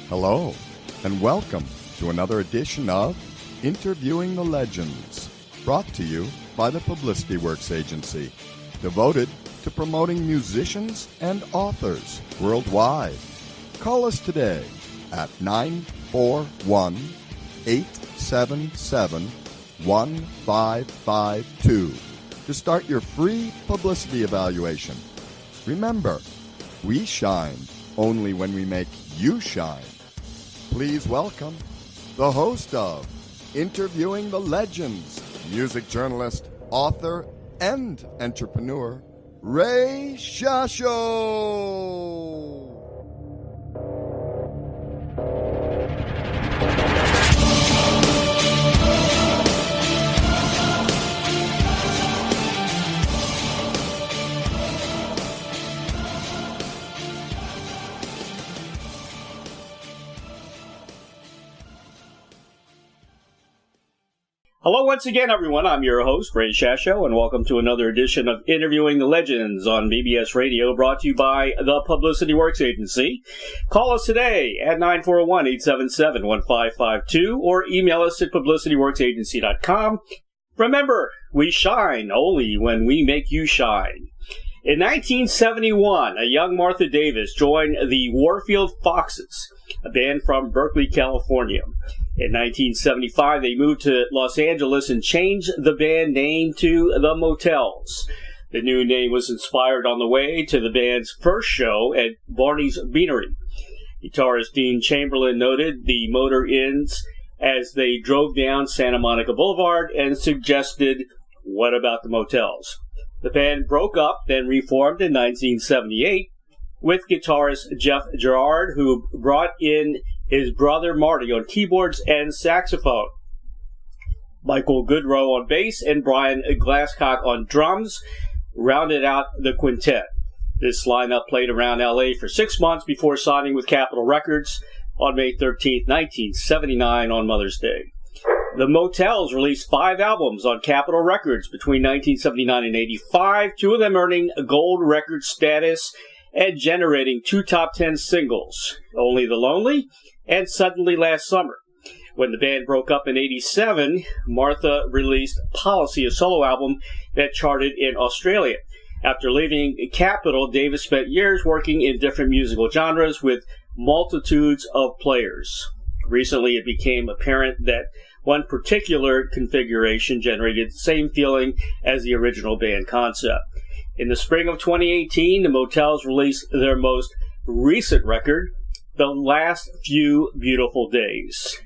Hello, and welcome to another edition of Interviewing the Legends, brought to you by the Publicity Works Agency, devoted to promoting musicians and authors worldwide. Call us today at 941-877-1552 to start your free publicity evaluation. Remember, we shine only when we make you shine. Please welcome the host of Interviewing the Legends, music journalist, author, and entrepreneur, Ray Shasho. Hello once again, everyone. I'm your host, Ray Shasho, and welcome to another edition of Interviewing the Legends on BBS Radio, brought to you by the Publicity Works Agency. Call us today at 941-877-1552 or email us at publicityworksagency.com. Remember, we shine only when we make you shine. In 1971, a young Martha Davis joined the Warfield Foxes, a band from Berkeley, California. In 1975, they moved to Los Angeles and changed the band name to the Motels. The new name was inspired on the way to the band's first show at Barney's Beanery. Guitarist Dean Chamberlain noted the motor ends as they drove down Santa Monica Boulevard and suggested, "What about the Motels?" The band broke up, then reformed in 1978 with guitarist Jeff Jourard, who brought in his brother Marty on keyboards and saxophone. Michael Goodroe on bass and Brian Glascock on drums rounded out the quintet. This lineup played around LA for 6 months before signing with Capitol Records on May 13, 1979 on Mother's Day. The Motels released 5 albums on Capitol Records between 1979 and 85, 2 of them earning gold record status and generating 2 top 10 singles, Only the Lonely and Suddenly Last Summer. When the band broke up in 87, Martha released Policy, a solo album that charted in Australia. After leaving Capitol, Davis spent years working in different musical genres with multitudes of players. Recently, it became apparent that one particular configuration generated the same feeling as the original band concept. In the spring of 2018, the Motels released their most recent record, The Last Few Beautiful Days.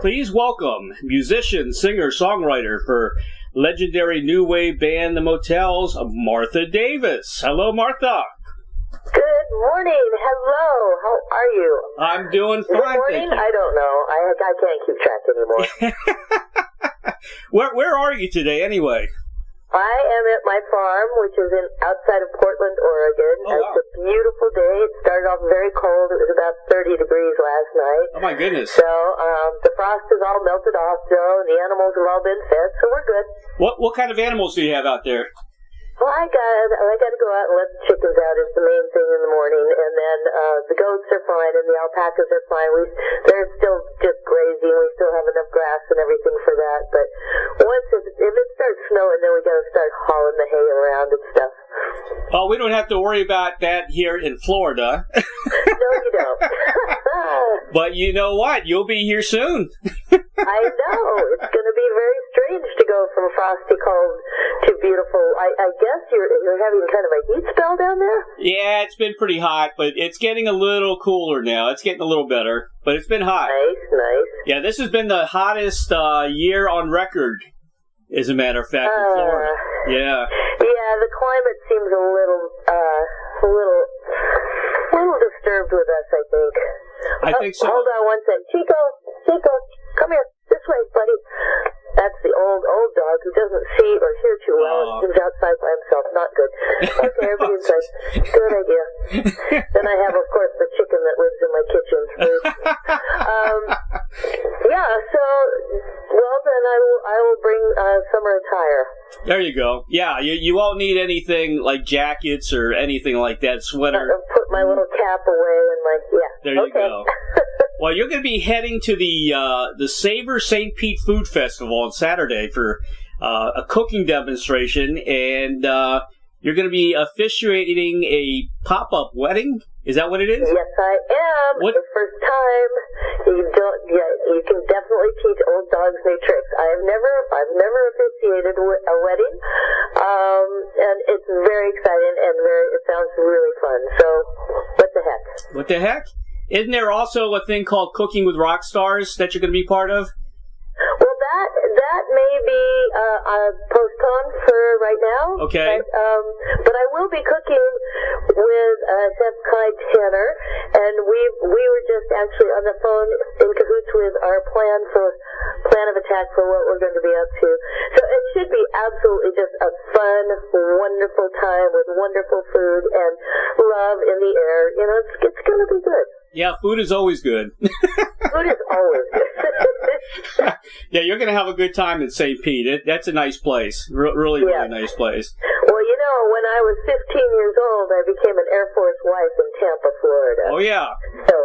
Please welcome musician, singer, songwriter for legendary new wave band The Motels, Martha Davis. Hello, Martha. Good morning. Hello. How are you? I'm doing fine. Good morning? I don't know. I can't keep track anymore. Where are you today, anyway? I am at my farm, which is outside of Portland, Oregon. Oh, wow. It's a beautiful day. It started off very cold. It was about 30 degrees last night. Oh, my goodness. So the frost is all melted off, Joe, and the animals have all been fed, so we're good. What kind of animals do you have out there? Well, I got to go out and let the chickens out is the main thing in the morning, and then the goats are fine and the alpacas are fine. They're still just grazing. We still have enough grass and everything for that. But if it starts snowing, then we got to start hauling the hay around and stuff. Oh, we don't have to worry about that here in Florida. No, you don't. But you know what? You'll be here soon. I know. It's going to be very strange to go from frosty cold to beautiful. I guess you're having kind of a heat spell down there? Yeah, it's been pretty hot, but it's getting a little cooler now. It's getting a little better, but it's been hot. Nice. Yeah, this has been the hottest year on record, as a matter of fact, in Florida. Yeah. Yeah, the climate seems a little disturbed with us, I think. I think so. Hold on one second. Chico, come here. This way, buddy. That's the old dog who doesn't see or hear too well. He's outside by himself. Not good. Okay, everybody inside. Good idea. Then I have, of course, the chicken that lives in my kitchen. Yeah, so, well, then I will bring summer attire. There you go. Yeah, you won't need anything like jackets or anything like that, sweater. I'll put my little cap away and my, yeah. There you go. Well, you're going to be heading to the Savor St. Pete Food Festival on Saturday for a cooking demonstration, and you're going to be officiating a pop-up wedding. Is that what it is? Yes, I am. What? The first time. You can definitely teach old dogs new tricks. I've never officiated a wedding, and it's very exciting and it sounds really fun. So, what the heck? What the heck? Isn't there also a thing called Cooking with Rock Stars that you're going to be part of? Well, that may be postponed for right now. Okay. But I will be cooking with Chef Clyde Tanner, and we were just actually on the phone in cahoots with our plan of attack for what we're going to be up to. So it should be absolutely just a fun, wonderful time with wonderful food and love in the air. You know, it's going to be good. Yeah, food is always good. Food is always good. Yeah, you're going to have a good time in St. Pete. That's a nice place. Really nice place. Well, you know, when I was 15 years old, I became an Air Force wife in Tampa, Florida. Oh, yeah. So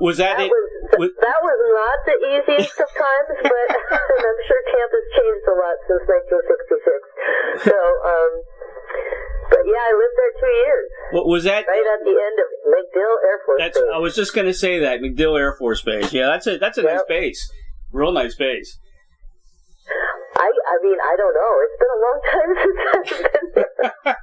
was that it? That was not the easiest of times, but and I'm sure Tampa's changed a lot since 1966. So, but yeah, I lived there 2 years. Was that right at the end of MacDill Air Force Base? I was just going to say that MacDill Air Force Base. Yeah, that's a nice base, real nice base. I mean, I don't know. It's been a long time since I've been there.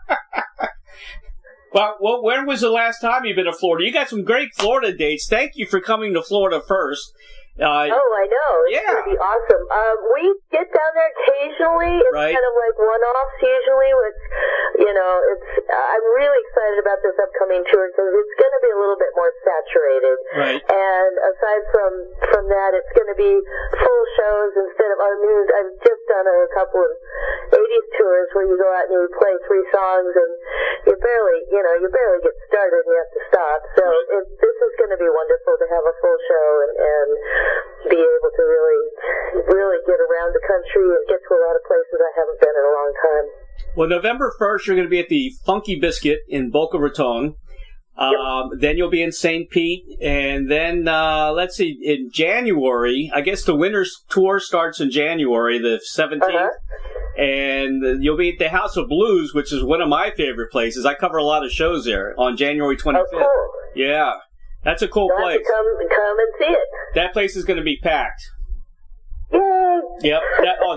Well, when was the last time you've been to Florida? You got some great Florida dates. Thank you for coming to Florida first. Oh, I know. It's going to be awesome. We get down there occasionally. It's kind of like one-offs usually, which, you know, I'm really excited about this upcoming tour because it's going to be a little bit more saturated. Right. And aside from that, it's going to be full shows instead of, I've just done a couple of 80s tours where you go out and you play 3 songs and you barely get started and you have to stop. So this is going to be wonderful to have a full show and be able to really get around the country and get to a lot of places I haven't been in a long time. Well, November 1st, you're going to be at the Funky Biscuit in Boca Raton. Then you'll be in St. Pete. And then, let's see, in January, I guess the winter's tour starts in January, the 17th. And you'll be at the House of Blues, which is one of my favorite places. I cover a lot of shows there on January 25th. Oh, cool. Yeah. That's a cool place. Come and see it. That place is going to be packed. Yay! Yep.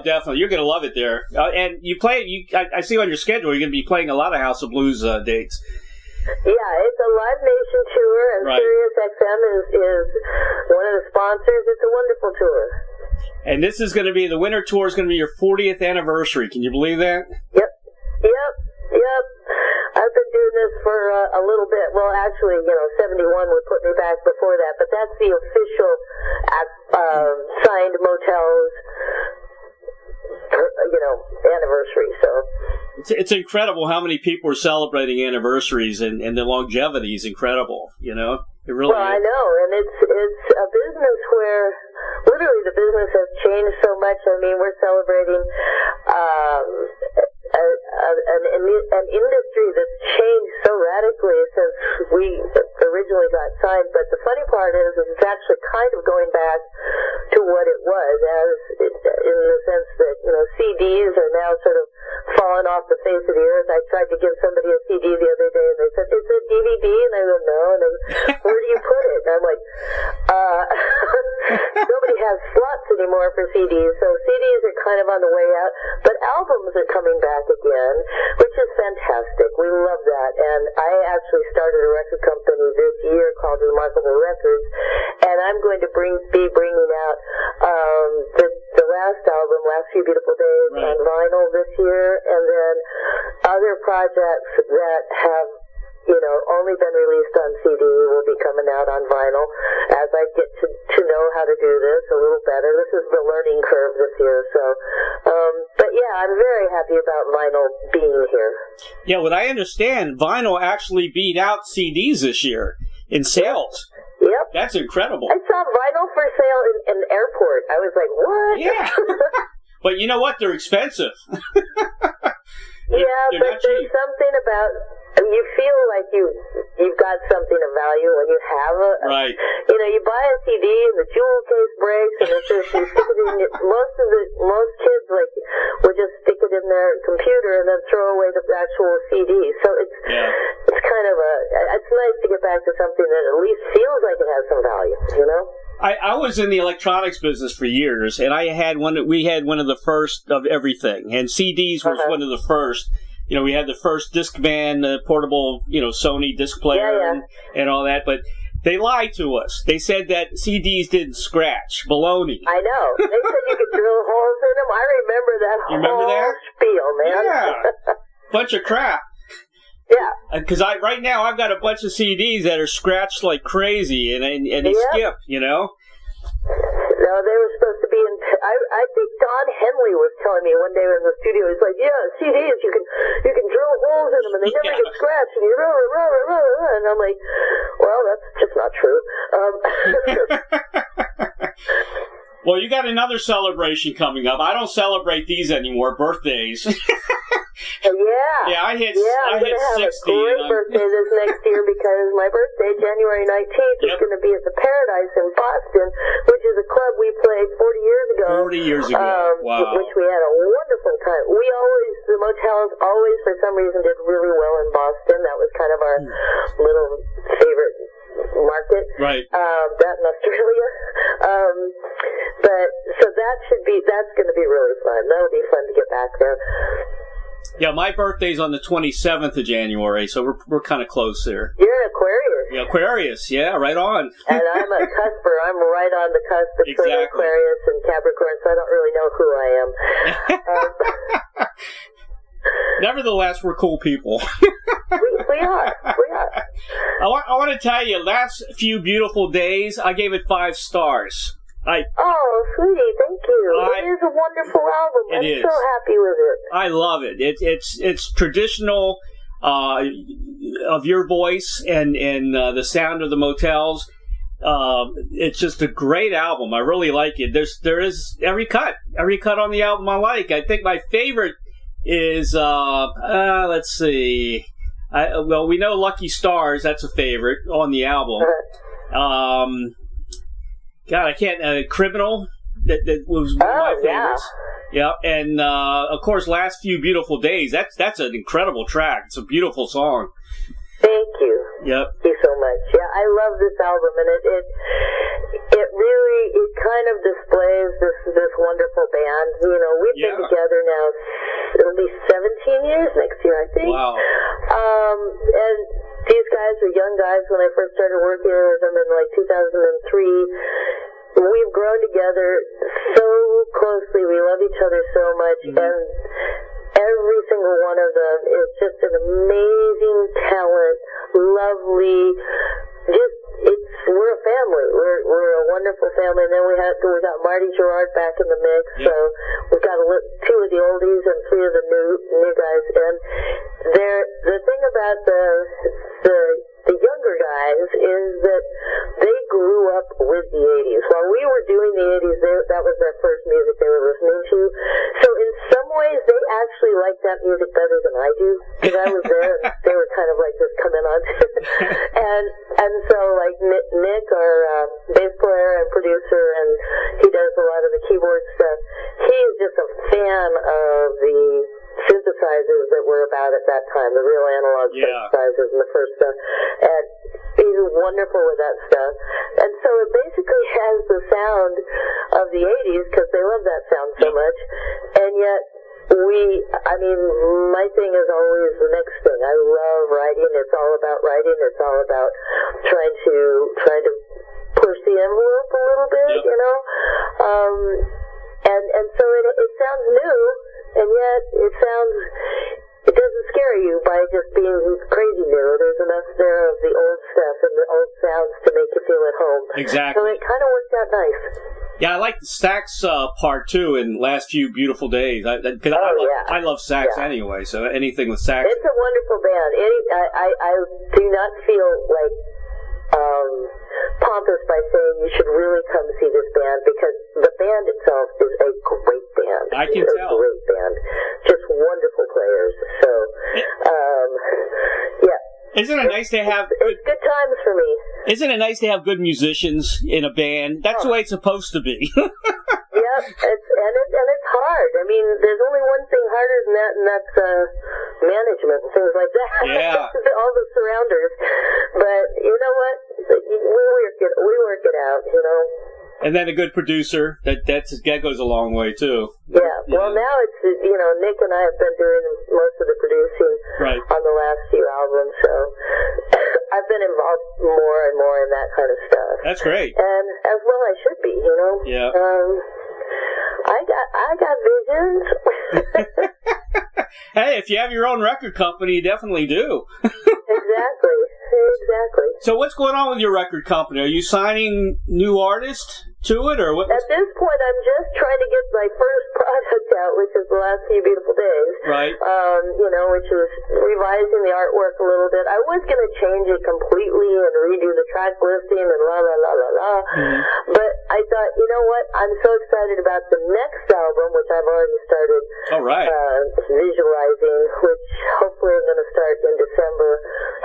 Definitely. You're going to love it there. And you play. I see on your schedule you're going to be playing a lot of House of Blues dates. Yeah, it's a Live Nation tour, and Sirius XM is one of the sponsors. It's a wonderful tour. And this is going to be the winter tour. Is going to be your 40th anniversary. Can you believe that? Yep. I've been doing this for a little bit. Well, actually, 71 would put me back before that, but that's the official signed Motels, anniversary. So it's incredible how many people are celebrating anniversaries, and the longevity is incredible. It really is. I know, and it's a business where literally the business has changed so much. I mean, we're celebrating an industry that's changed so radically since we originally got signed. But the funny part is it's actually kind of going back to what it was, in the sense that CDs are now sort of falling off the face of the earth. I tried to give somebody a CD the other day, and they said, "Is it DVD?" And I go, "No." And then, "Where do you put it?" And I'm like, nobody has slots anymore for CDs, so CDs are kind of on the way out. But albums are coming back again, which is fantastic. We love that. And I actually started a record company this year called Remarkable Records, and I'm going to be bringing out the last album, Last Few Beautiful Days, on vinyl this year, and then other projects that have only been released on CD will be coming out on vinyl as I get to know how to do this a little better. This is the learning curve this year. So, but yeah, I'm very happy about vinyl being here. Yeah, what I understand, vinyl actually beat out CDs this year in sales. Yep. That's incredible. I saw vinyl for sale in an airport. I was like, what? Yeah. But you know what? They're expensive. They're but not there's cheap. something about you feel like you've got something of value when you have Right. You buy a CD and the jewel case breaks and it's just you stick it in most kids would just stick it in their computer and then throw away the actual CD. So it's kind of it's nice to get back to something that at least feels like it has some value, I was in the electronics business for years, and we had one of the first of everything, and CDs was one of the first. We had the first Discman, portable, Sony disc player and all that, but they lied to us. They said that CDs didn't scratch. Baloney. I know. They said you could drill holes in them. I remember that spiel, man. Yeah. Bunch of crap. Yeah. Because right now I've got a bunch of CDs that are scratched like crazy, and they skip, No, they were supposed to be in. I think Don Henley was telling me one day in the studio. He's like, CDs, you can drill holes in them and they never get scratched. And and I'm like, well, that's just not true. Well, you got another celebration coming up. I don't celebrate these anymore. Birthdays. Yeah, I hit 60. I'm going to have a great birthday this next year because my birthday, January 19th, is going to be at the Paradise in Boston, which is a club we played 40 years ago. 40 years ago. Wow. Which we had a wonderful time. The Motels always, for some reason, did really well in Boston. That was kind of our little favorite market. Right. That in Australia. So that's going to be really fun. That'll be fun to get back there. Yeah, my birthday's on the 27th of January, so we're kind of close there. You're an Aquarius. Yeah, Aquarius, right on. And I'm a cusper. I'm right on the cusp between Aquarius and Capricorn, so I don't really know who I am. Nevertheless, we're cool people. We are. I want to tell you, last few beautiful days, I gave it 5 stars. Oh, sweetie, thank you. It is a wonderful album. I'm so happy with it. I love it. It's traditional of your voice and the sound of the Motels. It's just a great album. I really like it. There is every cut on the album I like. I think my favorite is let's see. We know Lucky Stars. That's a favorite on the album. God, I can't. Criminal. That was one of my favorites. Yeah, and of course, Last Few Beautiful Days. That's an incredible track. It's a beautiful song. Thank you. Yep. Thank you so much. Yeah, I love this album, and it really kind of displays this wonderful band. We've been together now. It'll be 17 years next year, I think. Wow. And these guys were young guys when I first started working with them in 2003. We've grown together so closely. We love each other so much, and every single one of them is just an amazing talent, lovely. We're a family. We're a wonderful family. And then we got Marty Jourard back in the mix. So we've got 2 of the oldies and 3 of the new guys. And the thing about the younger guys is that they grew up with the 80s. While we were doing the 80s, that was their first music they were listening to. So in some ways, they actually like that music better than I do, because I was there and they were kind of just coming on. and so Nick, our bass player and producer, and he does a lot of the keyboard stuff, he's just a fan of the synthesizers that were about at that time, the real analog synthesizers and the first stuff. And he's wonderful with that stuff. And so it basically has the sound of the 80s, because they love that sound so much. And yet, my thing is always the next thing. I love writing. It's all about writing. It's all about trying to push the envelope a little bit, And so it sounds new, and yet it doesn't scare you by just being crazy new. There's enough there of the old stuff and the old sounds to make you feel at home. Exactly. So it kind of worked out nice. Yeah, I like the sax part too in Last Few Beautiful Days. I love sax anyway, so anything with sax. It's a wonderful band. I do not feel pompous by saying you should really come see this band, because the band itself is a great band. I can tell. A great band. Just wonderful players. So Isn't it nice to have... It's good times for me. Isn't it nice to have good musicians in a band? That's the way it's supposed to be. Yep, it's hard. I mean, there's only one thing harder than that, and that's management and things like that. Yeah. All the surrounders. But you know what? We work it out, you know. And then a good producer, that goes a long way, too. Yeah. Well, now it's, you know, Nick and I have been doing most of the producing on the last few albums, so I've been involved more and more in that kind of stuff. That's great. And as well I should be, you know. Yeah. I got visions. Hey, if you have your own record company, you definitely do. Exactly. So what's going on with your record company? Are you signing new artists to it, or what? At this point, I'm just trying to get my first product out, which is The Last Few Beautiful Days. Right. You know, which is revising the artwork a little bit. I was going to change it completely and redo the track listing and la la la la la. Mm-hmm. But I thought, you know what? I'm so excited about the next album, which I've already started visualizing, which hopefully I'm going to start in December,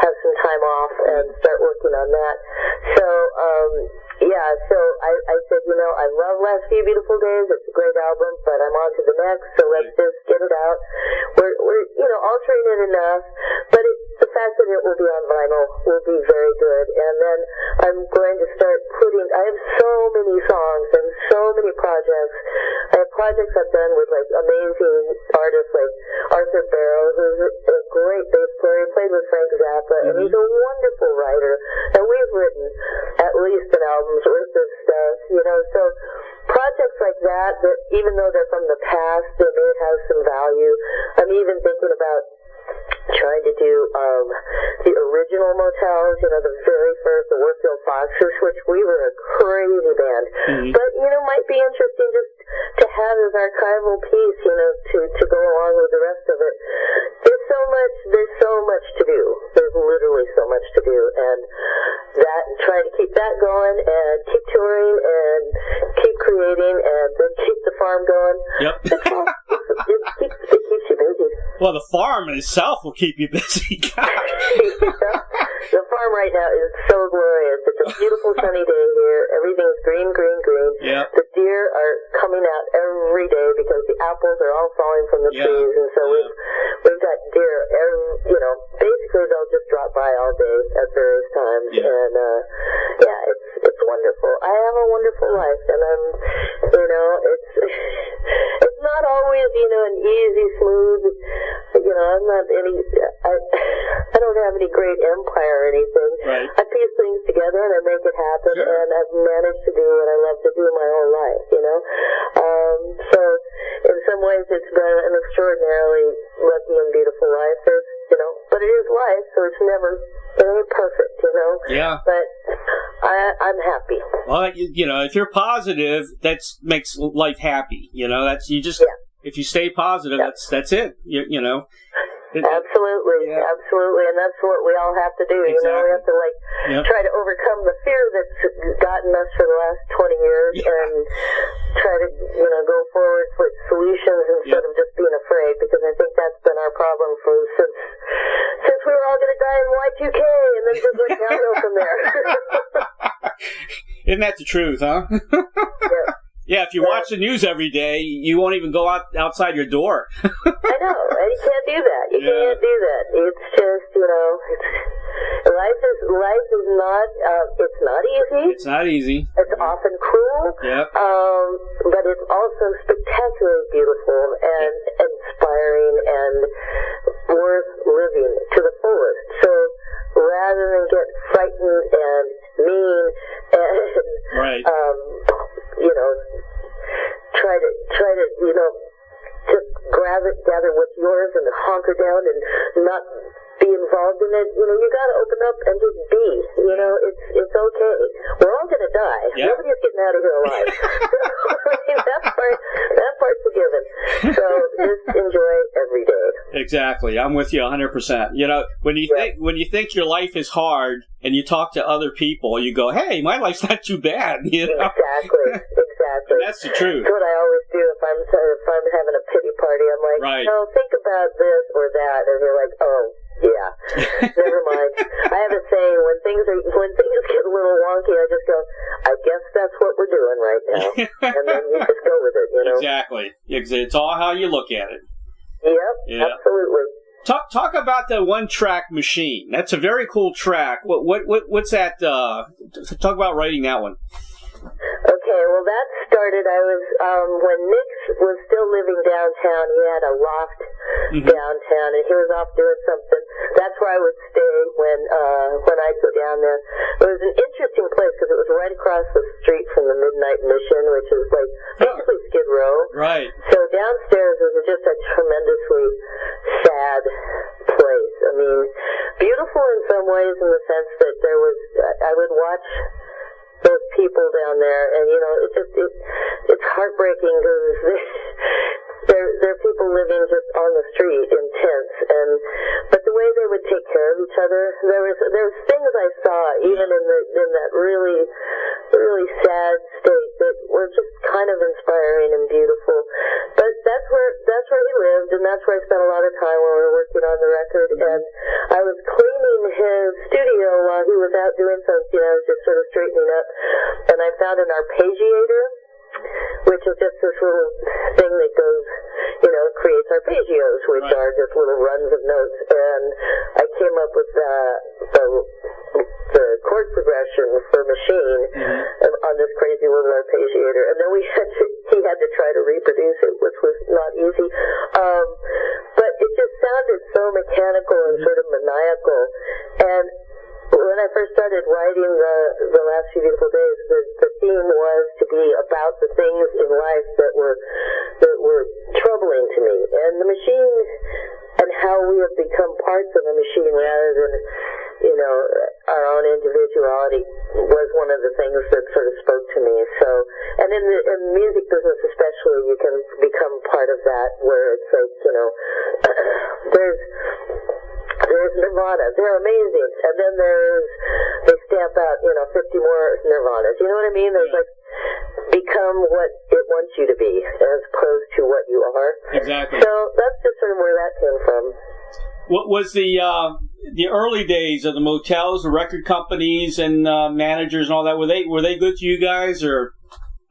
have some time off, and start working on that. So, so I said, you know, I love Last Few Beautiful Days. It's a great album, but I'm on to the next, so let's just get it out. We're you know, altering it enough, but the fact that it will be on vinyl will be very good. And then I'm going to start I have so many songs and so many projects. I have projects I've done with, like, amazing artists like Arthur Barrow, who's a great bass player. He played with Frank Zappa, and he's a wonderful writer. And we've written at least an album's worth of stuff, you know. So projects like that even though they're from the past, they may have some value. I'm even thinking about trying to do the original Motels, you know, the very first, the Warfield Foxes, which we were a crazy band. Mm-hmm. But, you know, might be interesting just to have as archival piece, you know, to go along with the rest of it. There's so much to do. There's literally so much to do. And trying to keep that going and keep touring and keep creating and then keep the farm going. Yep. It keeps you busy. Well, the farm itself will keep you busy. The farm right now is so glorious. It's a beautiful sunny day here. Everything's green, green, green. Yep. The deer are coming out every day because the apples are all falling from the trees, and so we've got deer. You know, basically they'll just drop by all day at various times, and it's wonderful. I have a wonderful life, and I'm, you know, it's not always, you know, an easy, smooth. You know, I'm not I don't have any great empire or anything. Right. I piece things together and I make it happen, and I've managed to do what I love to do my whole life, you know. So in some ways it's been an extraordinarily lucky and beautiful life. There's, you know, but it is life, so it ain't perfect, you know. Yeah. But I'm happy. Well, you know, if you're positive, that makes life happy. You know, if you stay positive, that's it. You know. Absolutely, and that's what we all have to do. Exactly. You know, we have to try to overcome the fear that's gotten us for the last 20 years, and try to, you know, go forward with solutions instead of just being afraid. Because I think that's been our problem since we were all going to die in Y2K, and then just went downhill from there. Isn't that the truth, huh? Yeah, if you watch the news every day, you won't even go outside your door. I know, and you can't do that. You can't do that. It's just, you know, life is not, it's not easy. It's not easy. It's often cruel. Yep. But it's also spectacularly beautiful and inspiring and worth living to the fullest. So rather than get frightened and mean and, you know, try to, you know, just gather what's yours and hunker down and not be involved in it. You know, you got to open up and just be. You know, it's okay. We're all going to die. Yep. Nobody's getting out of here alive. I mean, that part's a given. So just enjoy every day. Exactly. I'm with you 100%. You know, when you think your life is hard and you talk to other people, you go, "Hey, my life's not too bad." You know? Exactly. And that's the truth. That's what I always do if I'm having a pity party. I'm like, no, think about this or that, and you're like, oh, Yeah, never mind. I have a saying, when things get a little wonky, I just go, I guess that's what we're doing right now. And then you just go with it, you know? Exactly. It's all how you look at it. Yep. Absolutely. Talk about the one-track machine. That's a very cool track. What's that? Talk about writing that one. Okay, well, that started, when Nick was still living downtown, he had a loft downtown, and he was off doing something. That's where I would stay when I'd go down there. It was an interesting place because it was right across the street from the Midnight Mission, which is like basically Skid Row. Right. So downstairs was just a tremendously sad place. I mean, beautiful in some ways in the sense that I would watch those people down there, and you know, it's heartbreaking because they're people living just on the street in tents, but the way they would take care of each other, there was things I saw even in that really, really sad state that were just kind of inspiring and beautiful. But that's where he lived, and that's where I spent a lot of time while we were working on the record. And I was cleaning his studio while he was out doing something. You know, I was just sort of straightening up, and I found an arpeggiator, which is just this little thing that goes, you know, creates arpeggios, which are just little runs of notes. And I came up with the chord progression for machine on this crazy little arpeggiator. And then he had to try to reproduce it, which was not easy. But it just sounded so mechanical and sort of maniacal. And when I first started writing the Last Few Beautiful Days, the theme was to be about the things in life that were troubling to me, and the machine, and how we have become parts of the machine rather than, you know, our own individuality, was one of the things that sort of spoke to me. So, and in the music business especially, you can become part of that, where it's like, you know, there's Nirvana. They're amazing. And then they stamp out, you know, 50 more Nirvanas. You know what I mean? There's like, become what it wants you to be as opposed to what you are. Exactly. So that's just sort of where that came from. What was the early days of the Motels, the record companies and managers and all that? Were they good to you guys, or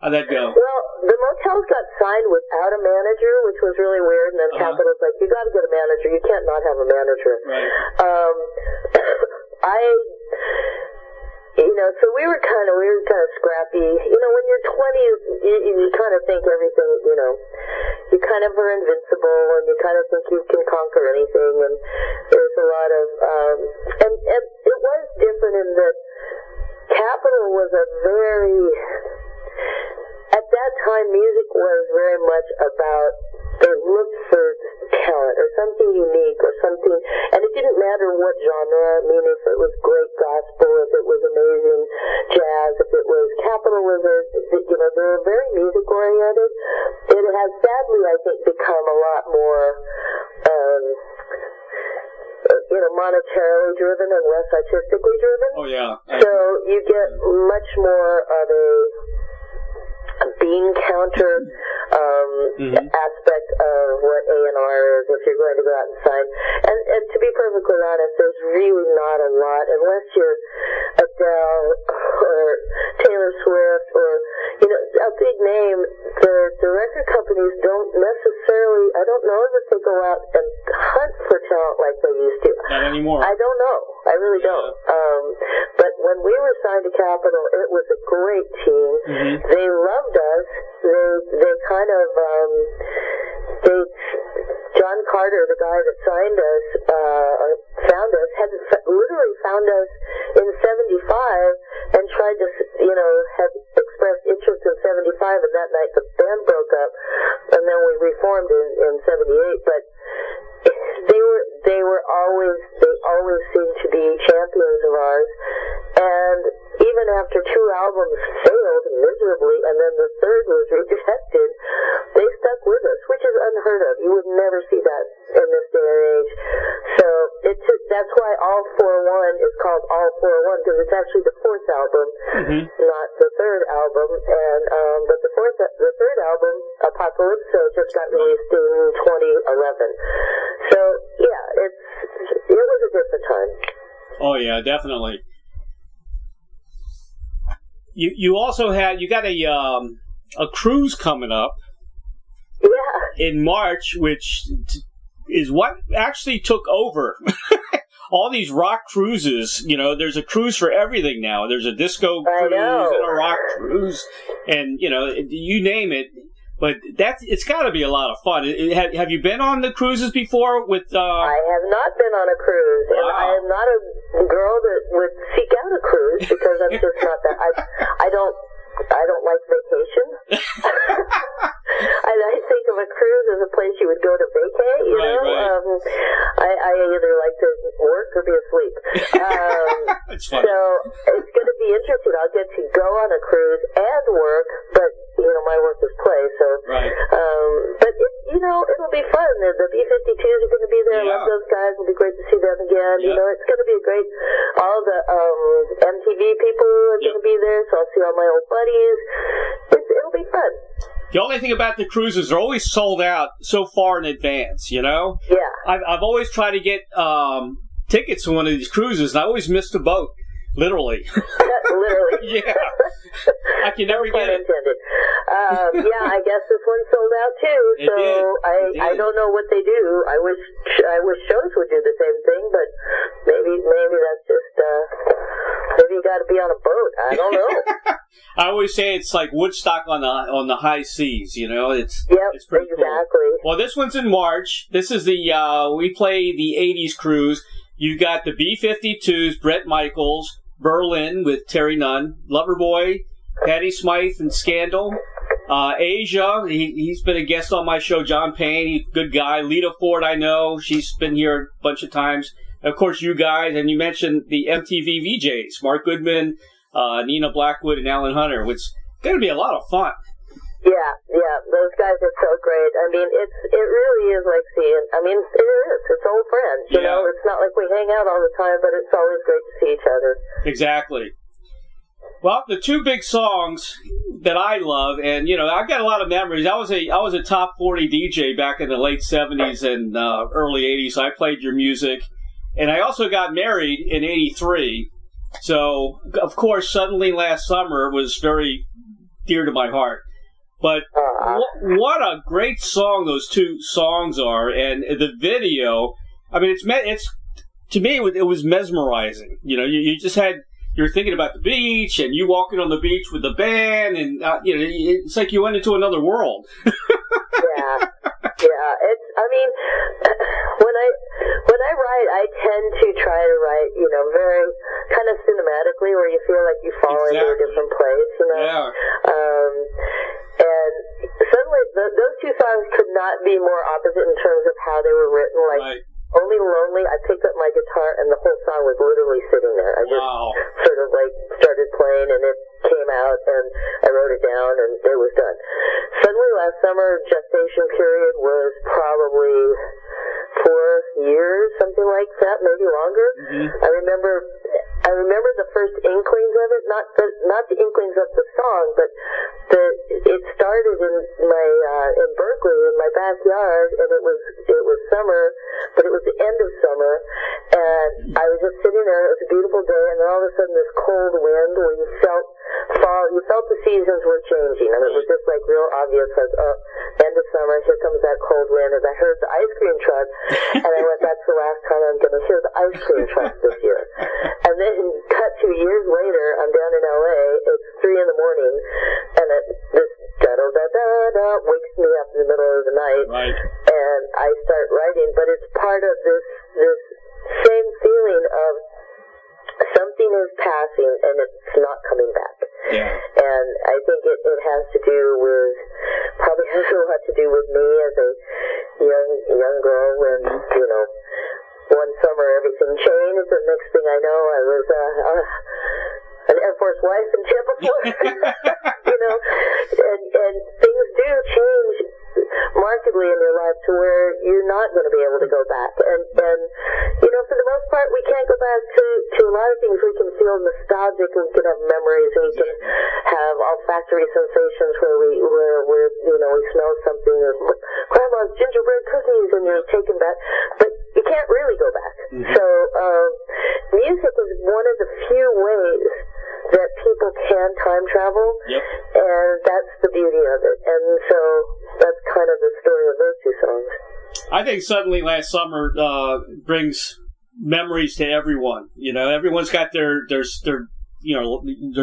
how'd that go? Well, the Motels got signed without a manager, which was really weird, and then Capitol's like, you got to get a manager. You can't not have a manager. Right. You know, so we were kind of scrappy. You know, when you're 20, you kind of think everything, you know, you kind of are invincible, and you kind of think you can conquer anything, and there's a lot of, and it was different in that Capitol was at that time, music was very much about, they looked for talent or something unique or something, and it didn't matter what genre. I mean, if it was great gospel, if it was amazing jazz, if it was Capitol, you know, they were very music oriented. It has sadly, I think, become a lot more, you know, monetarily driven and less artistically driven. Oh yeah. So you get much more of a bean counter aspect of what A&R is if you're going to go out and sign. And to be perfectly honest, there's really not a lot, unless you're Adele or Taylor Swift or, you know, a big name. The record companies don't necessarily, I don't know if they go out and hunt for talent like they used to. Not anymore. I don't know. I really don't. But when we were signed to Capitol, it was a great team. They loved us. They kind of, John Carter, the guy that signed us, found us, had literally found us in 75 and tried to, you know, had expressed interest in 75, and that night the band broke up, and then we reformed in 78, but they always seemed to be champions of ours, and even after 2 albums failed miserably, and then the third was rejected, they stuck with us, which is unheard of. You would never see that in this day and age. So that's why All For One is called All For One, because it's actually the 4th album, not the 3rd album. And but the 3rd album, Apocalypso, just got released in 2011. So yeah, it was different time. Oh yeah, definitely. You also you got a cruise coming up. Yeah. In March, which is what actually took over all these rock cruises. You know, there's a cruise for everything now. There's a disco cruise and a rock cruise, and you name it. But it's got to be a lot of fun. Have you been on the cruises before? I have not been on a cruise, and I am not a girl that would seek out a cruise because I'm just not that. I don't like vacation. I think of a cruise as a place you would go to vacay, you know? Right. I either like to work or be asleep. It's funny. So it's going to be interesting. I'll get to go on a cruise and work, but, my work is play, so. Right. But, it'll be fun. The B-52s are going to be there. I love those guys. It'll be great to see them again. Yep. It's going to be all the MTV people are going to be there, so I'll see all my old buddies. It'll be fun. The only thing about the cruises, they're always sold out so far in advance, Yeah. I've always tried to get tickets to one of these cruises, and I always missed a boat, literally. Literally. Yeah. I can never get it. I guess this one sold out too, so I don't know what they do. I wish shows would do the same thing, but maybe that's just maybe you got to be on a boat. I don't know. I always say it's like Woodstock on the high seas. It's pretty exactly. Cool. Well, this one's in March. This is we play the '80s cruise. You got the B-52s, Bret Michaels, Berlin with Terry Nunn, Loverboy, Patti Smythe and Scandal. Asia, he's been a guest on my show. John Payne, he's a good guy. Lita Ford, I know, she's been here a bunch of times. And of course, you guys, and you mentioned the MTV VJs, Mark Goodman, Nina Blackwood, and Alan Hunter, which is going to be a lot of fun. Yeah, those guys are so great. I mean, it really is like seeing, it is. It's old friends, you know? It's not like we hang out all the time, but it's always great to see each other. Exactly. Well, the two big songs that I love, and I've got a lot of memories. I was a top 40 DJ back in the late 70s and early 80s. So I played your music, and I also got married in '83. So of course, Suddenly Last Summer was very dear to my heart. But what a great song those two songs are, and the video. I mean, it's to me it was mesmerizing. You just had. You're thinking about the beach, and you walking on the beach with the band, and it's like you went into another world. Yeah. It's. When I write, I tend to try to write, very kind of cinematically, where you feel like you fall into a different place. Yeah. And suddenly, those two songs could not be more opposite in terms of how they were written. Like. Right. Only Lonely, I picked up my guitar and the whole song was literally sitting there. I just sort of started playing and it came out and I wrote it down and it was done. Suddenly Last Summer, gestation period was probably 4 years, something like that, maybe longer. Mm-hmm. I remember the first inklings of it, not the inklings of the song, but it started in Berkeley in my backyard, and it was summer, but it was the end of summer, and I was just sitting there. It was a beautiful day, and then all of a sudden this cold wind where you felt fall. You felt the seasons were changing. I mean, it was just real obvious, end of summer, here comes that cold wind. As I heard the ice cream truck, and I went, that's the last time I'm going to hear the ice cream truck this year. And then cut 2 years later, I'm down in L.A., it's 3 in the morning, and this da-da-da-da-da wakes me up in the middle of the night, right. And I start writing, but it's part of this same feeling of something is passing and it's not coming back. Yeah. And I think it has to do with, probably has a lot to do with me as a young girl when, one summer everything changed, and next thing I know I was an Air Force wife in Tampa, Florida. And things do change markedly in your life to where you're not going to be able to go back. And for the most part, we can't go back to a lot of things. We can feel nostalgic, we can have memories, we can have olfactory sensations where we smell something, or Grandma's gingerbread cookies, and you're taken back. But you can't really go back. So music is one of the few ways that people can time travel, and that's the beauty of it. And so that's kind of the story of those two songs. I think Suddenly Last Summer brings memories to everyone. You know, everyone's got their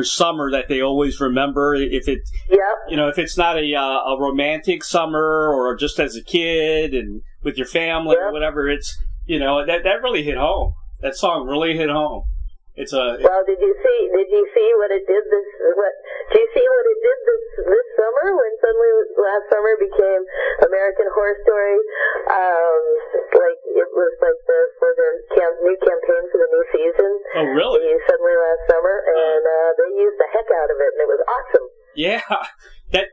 summer that they always remember. If it, if it's not a romantic summer or just as a kid and with your family or whatever, it's, that really hit home. That song really hit home. It's a. Well, did you see what it did this summer when Suddenly Last Summer became American Horror Story? It was for their new campaign for the new season. Oh, really? They used Suddenly Last Summer, and they used the heck out of it, and it was awesome. Yeah,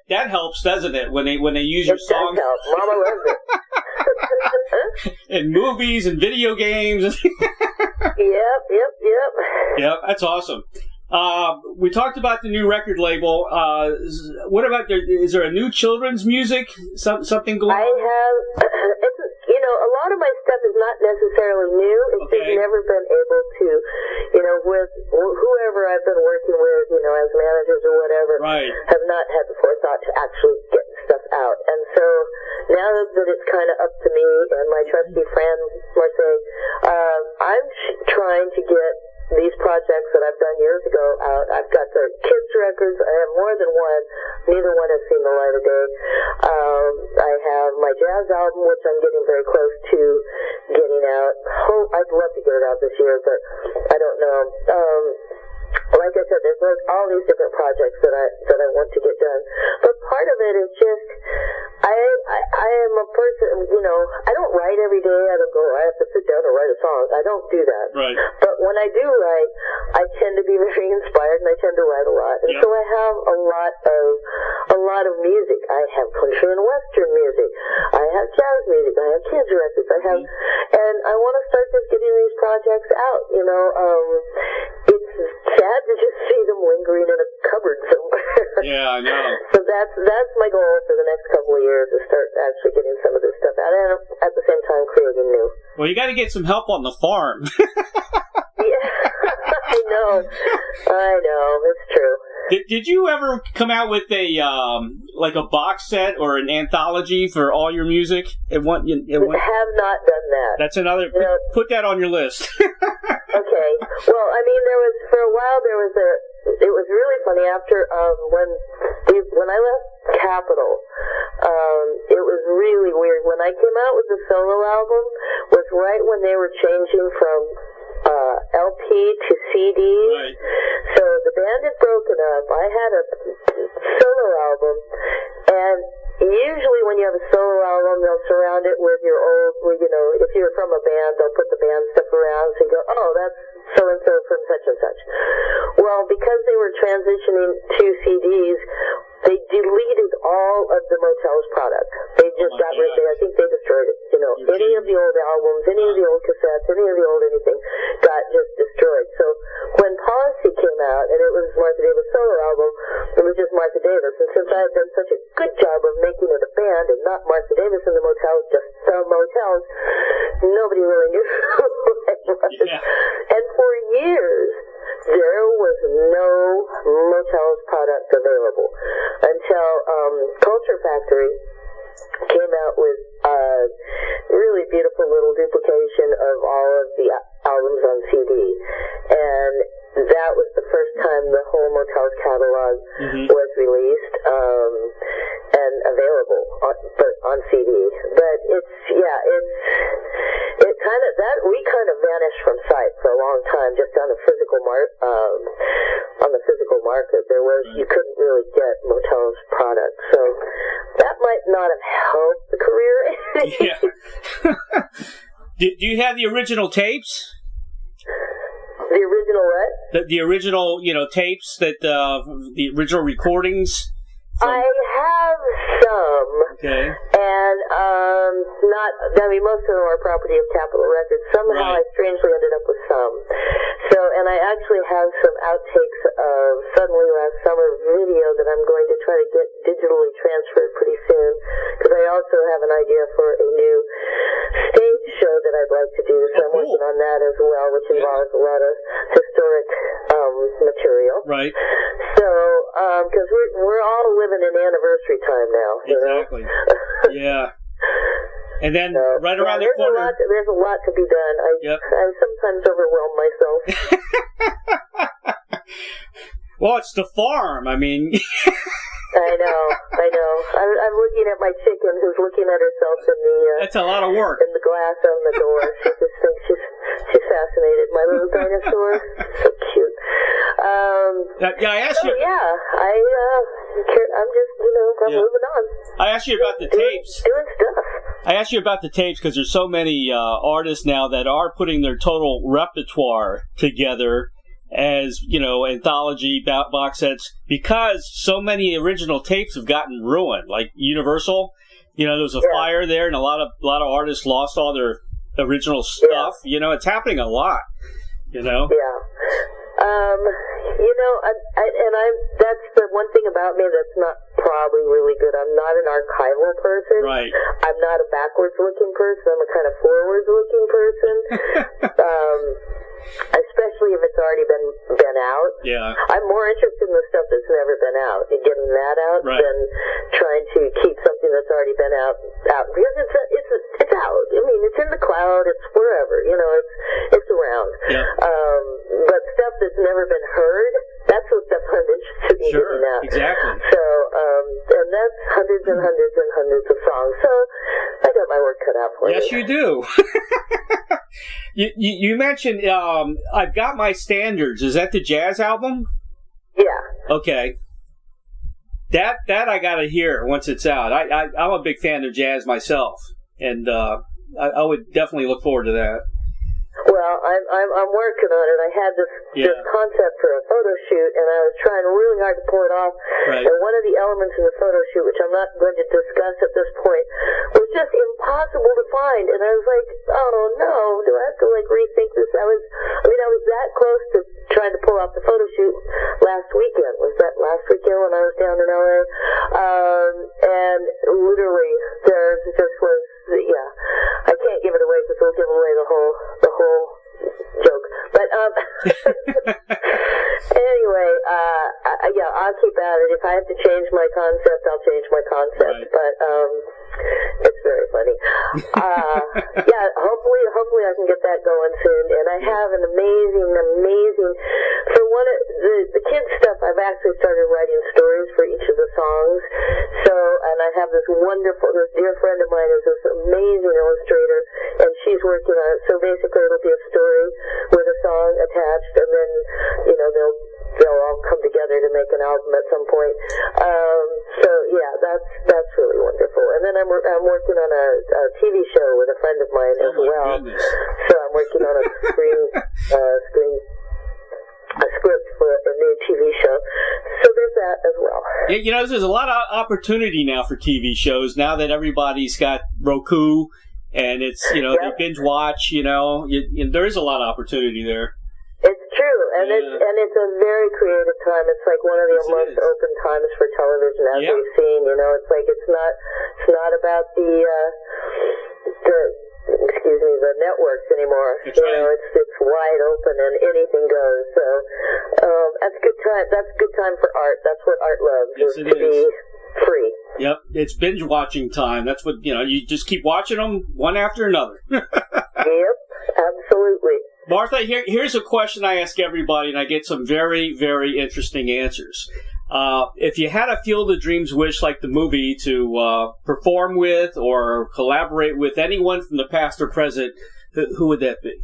that helps, doesn't it? When they use your song. It does help. Mama loves it. And movies and video games. Yep. Yep, that's awesome. We talked about the new record label. What about is there a new children's music? Something going on? I have. A lot of my stuff is not necessarily new. It's just never been able to, with whoever I've been working with, as managers or whatever, have not had the forethought to actually get stuff out. And so now that it's kind of up to me and my trusty friend, Marty, I'm trying to get these projects that I've done years ago out. I've got the kids' records. I have more than one. Neither one has seen the light of day. I have my jazz album, which I'm getting very close to getting out. I'd love to get it out this year, but I don't know. Like I said, there's all these different projects that I want to get done. But part of it is just I am a person, I don't write every day. I don't go, I have to sit down and write a song. I don't do that. Right. But when I do write, I tend to be very inspired, and I tend to write a lot. And so I have a lot of music. I have country and western music. I have jazz music. I have kids records. And I want to start just getting these projects out. It's sad to just see them lingering in a cupboard somewhere. Yeah, I know. So that's my goal for the next couple of years, is start actually getting some of this stuff out, and at the same time creating new. Well, you got to get some help on the farm. Yeah, I know. It's true. Did you ever come out with a box set or an anthology for all your music? I have not done that. That's another. Put that on your list. Okay. Well, for a while it was really funny after when I left Capitol. It was really weird. When I came out with the solo album was right when they were changing from LP to CD. Right. So the band had broken up. I had a solo album, and usually when you have a solo album, they'll surround it with your old, if you're from a band, they'll put the band stuff around and go, oh, that's so-and-so from such and such. Well, because they were transitioning to CDs, they deleted all of the Motels product. They just got rid of it. I think they destroyed it. Any of the old albums, any of the old cassettes, any of the old anything got just destroyed. So when Policy came out, and it was Martha Davis' solo album, it was just Martha Davis. And since I had done such a good job of making it a band and not Martha Davis and the Motels, just the Motels, nobody really knew who it was. Yeah. And for years, there was no Motels product available until Culture Factory came out with a really beautiful little duplication of all of the albums on CD. And that was the first time the whole Motels catalog was released and available on CD. But we kind of vanished from sight for a long time, just on the physical market. You couldn't really get Motels product, so that might not have helped the career. Yeah. Do you have the original tapes? The original what? The original, tapes that the original recordings. I have some. Okay. And most of them are property of Capitol Records. Somehow I strangely ended up with some. So, and I actually have some outtakes of Suddenly Last Summer video that I'm going to try to get digitally transferred pretty soon, because I also have an idea for a new stage show that I'd like to do. So I'm working on that which involves a lot of historic material. Right. So, because we're all living in anniversary time now. Exactly. Yeah. And then right around the corner... There's a lot to be done. I sometimes overwhelm myself. Well, it's the farm. I mean... I know. I'm looking at my chicken who's looking at herself in the... That's a lot of work. In the glass on the door. She just thinks she's fascinated. My little dinosaur. So cute. I asked you... I'm just, I'm moving on. I asked you about the tapes. Doing stuff. I asked you about the tapes because there's so many artists now that are putting their total repertoire together as, anthology box sets, because so many original tapes have gotten ruined. Like Universal, there was a fire there, and a lot of artists lost all their original stuff. Yeah. It's happening a lot. Yeah. That's the one thing about me that's not probably really good. I'm not an archival person. Right. I'm not a backwards-looking person. I'm a kind of forwards-looking person. Especially if it's already been out. Yeah. I'm more interested in the stuff that's never been out and getting that out than trying to keep something that's already been out because it's out. I mean, it's in the cloud. It's wherever. It's around. Yeah. But stuff that's never been heard, that's what stuff I'm interested in getting out. Exactly. So, and that's hundreds and hundreds and hundreds of songs. So I got my work cut out for me. Yes, you do. You mentioned I've Got My Standards. Is that the jazz album? Yeah. Okay. That I gotta hear once it's out. I'm a big fan of jazz myself, and I would definitely look forward to that. Well, I'm working on it. I had this concept for a photo shoot, and I was trying really hard to pull it off. Right. And one of the elements in the photo shoot, which I'm not going to discuss at this point, was just impossible to find. And I was like, oh no, do I have to rethink this? I was that close to trying to pull off the photo shoot last weekend. Was that last weekend when I was down in LA? And literally, there just was. I can't give it away because we'll give away the whole joke. But anyway, I'll keep at it. If I have to change my concept, I'll change my concept. Right. But it's very funny. Hopefully I can get that going soon. And I have an amazing. For one of the kids stuff, I've actually started writing stories for each of the songs. So, and I have this dear friend of mine is this amazing illustrator, and she's working on it. So basically, it'll be a story with a song attached, and then they'll all come together to make an album at some point. That's really wonderful. And then I'm working on a TV show with a friend of mine as well. Goodness. So I'm working on a script for a new TV show. So there's that as well. Yeah, there's a lot of opportunity now for TV shows now that everybody's got Roku and it's, they binge watch, there is a lot, of opportunity there. It's true, and it's a very creative time. It's like one of the most open times for television as we've seen. It's like it's not about the networks anymore. That's right. It's wide open and anything goes. So that's a good time. That's a good time for art. That's what art loves. Yes, is to be free. Yep, it's binge watching time. That's what you just keep watching them one after another. Yep, absolutely. Martha, here's a question I ask everybody, and I get some very, very interesting answers. If you had a Field of Dreams wish, like the movie, to perform with or collaborate with anyone from the past or present, who would that be?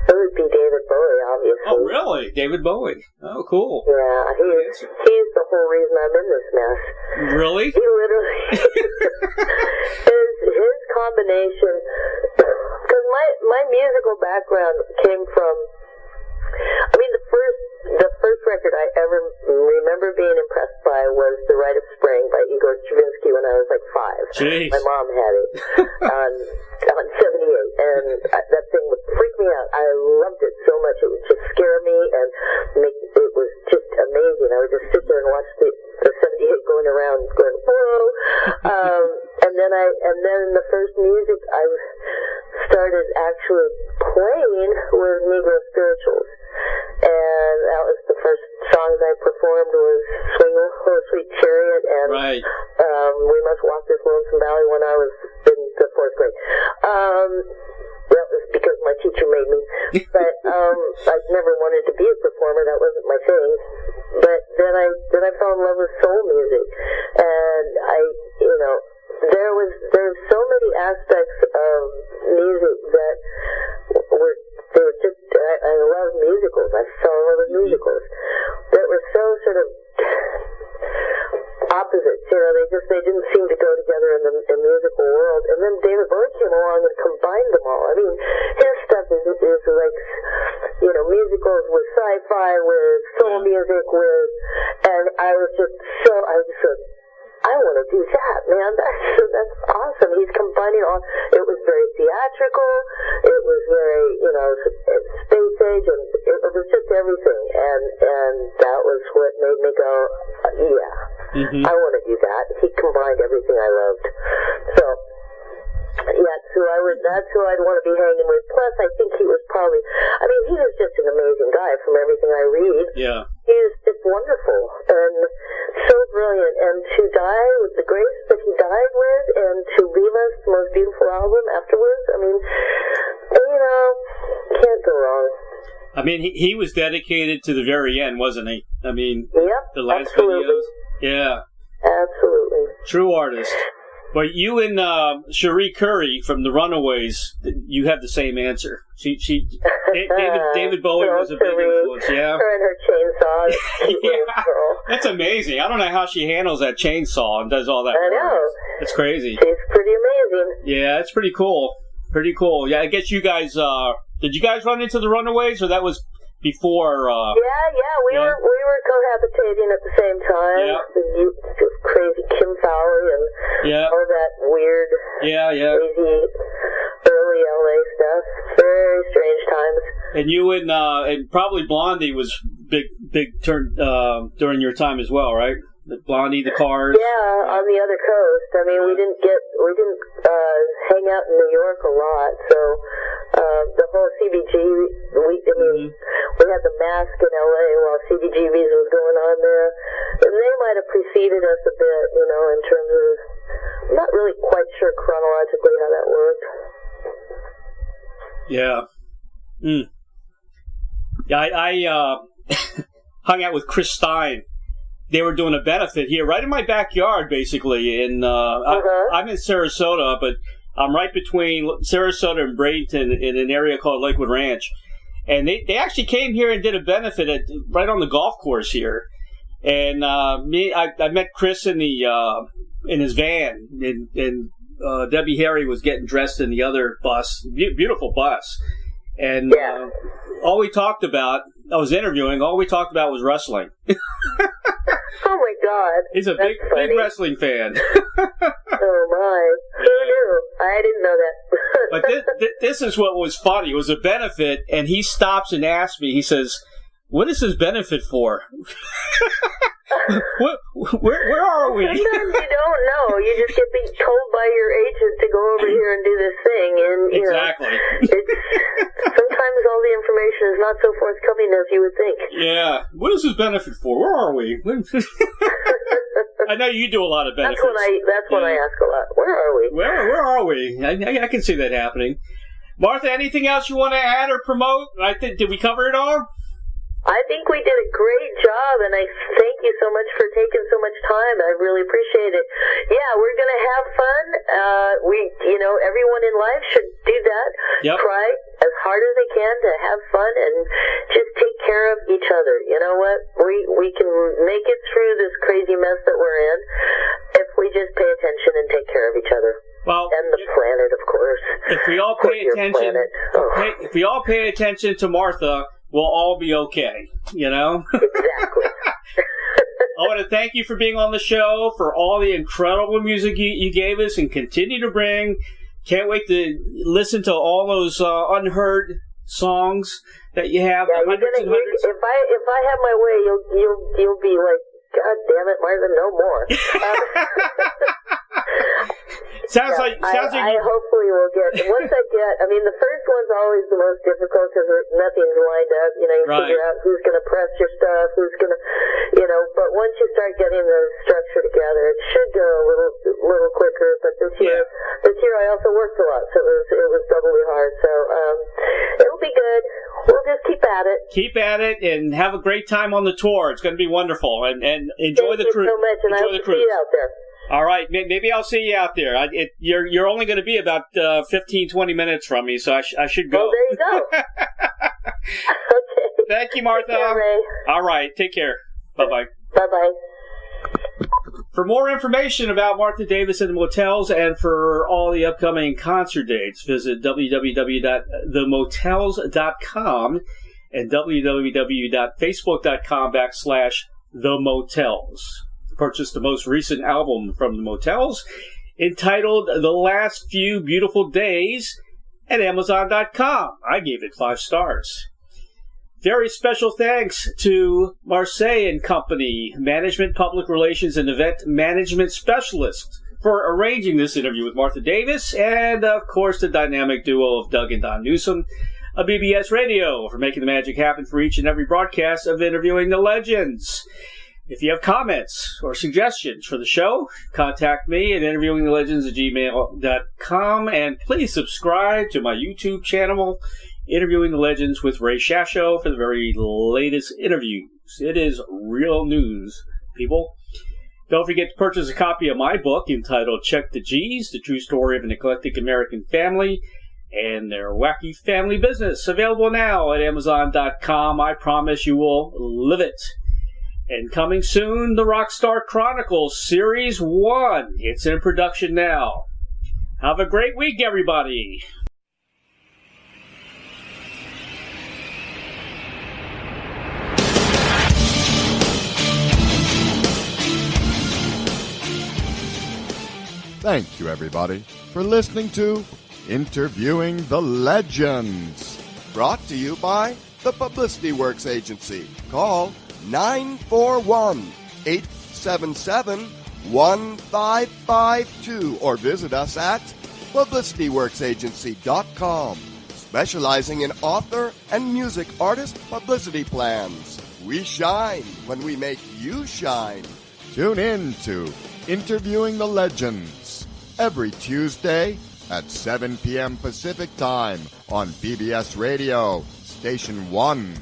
It would be David Bowie, obviously. Oh, really? David Bowie. Oh, cool. Yeah, he's the whole reason I'm in this mess. Really? He literally... his combination... Because my musical background came from... the first record I ever remember being impressed by was The Rite of Spring by Igor Stravinsky when I was like 5. Jeez. My mom had it on 78, and that thing would freak me out. I loved it so much. It would just scare me, and it was just amazing. I would just sit there and watch the 78 going around going, whoa. And then the first music started actually playing was Negro Spirituals. And that was the first songs I performed was Swing Oh Sweet Chariot and We Must Walk This Lonesome Valley when I was in the 4th grade. That was because my teacher made me. But I never wanted to be a performer. That wasn't my thing. But then I fell in love with soul music. And there's so many aspects of music that they were just, I love musicals. I fell in love with musicals that were so sort of opposites. They didn't seem to go together in the musical world. And then David Bowie came along and combined them all. I mean, his stuff is like, musicals with sci-fi, with soul music, and I just said, I want to do that, man. That's awesome. He's combining all. It was very theatrical. It was very, space age, and it was just everything. And that was what made me go, yeah, I want to do that. He combined everything I loved. So, yeah, that's who I'd want to be hanging with. Plus, I think he was he was just an amazing guy from everything I read. Yeah. He was just wonderful and so brilliant. And to die with the grace that he died with and to leave us the most beautiful album afterwards, can't go wrong. I mean, he was dedicated to the very end, wasn't he? I mean, yep, the last absolutely. videos. Yeah. Absolutely. True artist. But you and Cherie Currie from the Runaways, you have the same answer. David Bowie was a big influence. Yeah. Her and her chainsaw. Yeah. That's amazing. I don't know how she handles that chainsaw and does all that. I know. It's crazy. She's pretty amazing. Yeah, it's pretty cool. Pretty cool. Yeah, I guess you guys. Did you guys run into the Runaways, or that was before? We were cohabitating at the same time. Yeah. The crazy Kim Fowley and all that weird, crazy early LA stuff. Very strange times. And you and probably Blondie was big turn during your time as well, right? Blondie, the Cars. Yeah, on the other coast. I mean, we didn't hang out in New York a lot, so the whole CBG. We had the Mask in LA while CBGB's was going on there, and they might have preceded us a bit, in terms of. I'm not really quite sure chronologically how that worked. Yeah. Yeah, I hung out with Chris Stein. They were doing a benefit here, right in my backyard, basically. And I'm in Sarasota, but I'm right between Sarasota and Bradenton in an area called Lakewood Ranch. And they actually came here and did a benefit right on the golf course here. And I met Chris in his van, and Debbie Harry was getting dressed in the other bus, beautiful bus. And all we talked about, I was interviewing, all we talked about was wrestling. Oh my God. He's a big wrestling fan. Oh my. Who knew? I didn't know that. But this is what was funny. It was a benefit, and he stops and asks me, he says, "What is this benefit for?" Where are we? Sometimes you don't know. You just get told by your agent to go over here and do this thing, and exactly. Sometimes all the information is not so forthcoming as you would think. Yeah. What is this benefit for? Where are we? I know you do a lot of benefits. That's when I ask a lot. Where are we? Where are we? I can see that happening. Martha, anything else you want to add or promote? Did we cover it all? I think we did a great job, and I thank you so much for taking so much time. I really appreciate it. Yeah, we're going to have fun. Everyone in life should do that. Yep. Try as hard as they can to have fun and just take care of each other. You know what? We can make it through this crazy mess that we're in if we just pay attention and take care of each other. Well, and the planet, of course. If we all pay attention, if we all pay attention to Martha, we'll all be okay, Exactly. I want to thank you for being on the show, for all the incredible music you gave us and continue to bring. Can't wait to listen to all those unheard songs that you have. Yeah, if I have my way, you'll be like, God damn it, Martha, no more. Sounds like I hopefully will get, once I get, I mean, the first one's always the most difficult because nothing's lined up. You know, you figure out who's going to press your stuff, who's going to, you know, but once you start getting the structure together, it should go a little quicker. But this year I also worked a lot, so it was doubly hard. So it'll be good. We'll just keep at it. Keep at it and have a great time on the tour. It's going to be wonderful, and enjoy the cruise. Thank you so much, and I hope to see you out there. All right, maybe I'll see you out there. You're only going to be about 15, 20 minutes from me, so I should go. Oh, there you go. Okay. Thank you, Martha. Take care, Ray. All right, take care. Bye-bye. Bye-bye. For more information about Martha Davis and the Motels and for all the upcoming concert dates, visit www.themotels.com and www.facebook.com/themotels. Purchase the most recent album from the Motels, entitled The Last Few Beautiful Days, at Amazon.com. I gave it 5 stars. Very special thanks to Marseille and Company, Management, Public Relations, and Event Management Specialist, for arranging this interview with Martha Davis, and, of course, the dynamic duo of Doug and Don Newsom of BBS Radio, for making the magic happen for each and every broadcast of Interviewing the Legends. If you have comments or suggestions for the show, contact me at interviewingthelegends@gmail.com, and please subscribe to my YouTube channel, Interviewing the Legends with Ray Shasho, for the very latest interviews. It is real news, people. Don't forget to purchase a copy of my book entitled Check the G's, The True Story of an Eclectic American Family and Their Wacky Family Business. Available now at Amazon.com. I promise you will live it. And coming soon, the Rockstar Chronicles Series 1. It's in production now. Have a great week, everybody. Thank you, everybody, for listening to Interviewing the Legends. Brought to you by the Publicity Works Agency. Call 941-877-1552 or visit us at publicityworksagency.com, specializing in author and music artist publicity plans. We shine when we make you shine. Tune in to Interviewing the Legends every Tuesday at 7 p.m. Pacific Time on BBS Radio, Station 1.